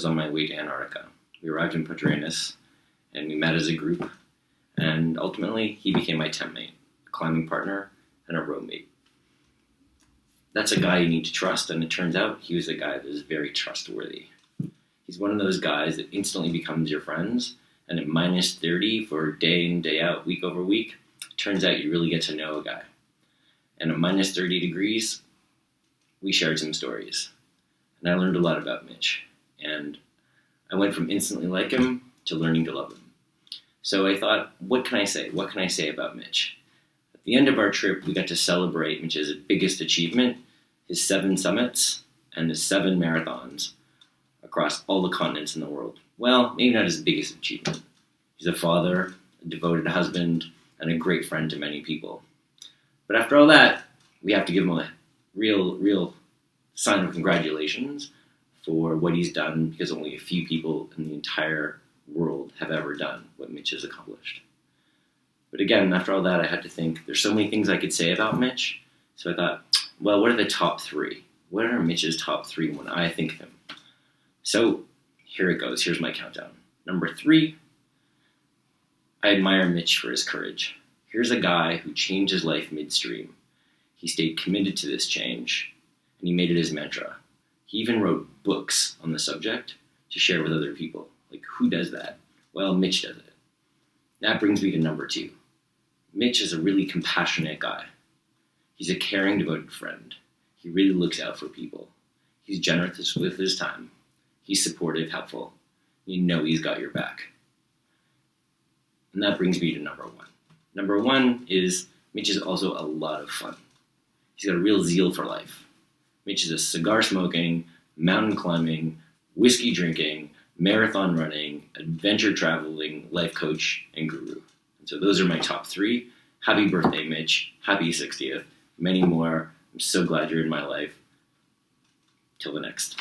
was on my way to Antarctica. We arrived in Punta Arenas, and we met as a group, and ultimately he became my tent mate, a climbing partner, and a road mate. That's a guy you need to trust, and it turns out he was a guy that is very trustworthy. He's one of those guys that instantly becomes your friends, and at minus 30 for day in, day out, week over week, it turns out you really get to know a guy. And at minus 30 degrees, we shared some stories. And I learned a lot about Mitch. And I went from instantly like him to learning to love him. So I thought, what can I say? What can I say about Mitch? At the end of our trip, we got to celebrate Mitch's biggest achievement, his 7 summits and his 7 marathons across all the continents in the world. Well, maybe not his biggest achievement. He's a father, a devoted husband, and a great friend to many people. But after all that, we have to give him a real sign of congratulations for what he's done, because only a few people in the entire world have ever done what Mitch has accomplished. But again, after all that, I had to think, there's so many things I could say about Mitch. So I thought, well, what are the top 3? What are Mitch's top 3 when I think of him? So here it goes. Here's my countdown. Number 3, I admire Mitch for his courage. Here's a guy who changed his life midstream. He stayed committed to this change, and he made it his mantra. He even wrote books on the subject to share with other people. Like, who does that? Well, Mitch does it. That brings me to number 2. Mitch is a really compassionate guy. He's a caring, devoted friend. He really looks out for people. He's generous with his time. He's supportive, helpful. You know he's got your back. And that brings me to number 1. Number 1 is Mitch is also a lot of fun. He's got a real zeal for life. Mitch is a cigar-smoking, mountain climbing, whiskey drinking, marathon running, adventure traveling life coach and guru. And so those are my top 3. Happy birthday, Mitch. Happy 60th. Many more. I'm so glad you're in my life. Till the next.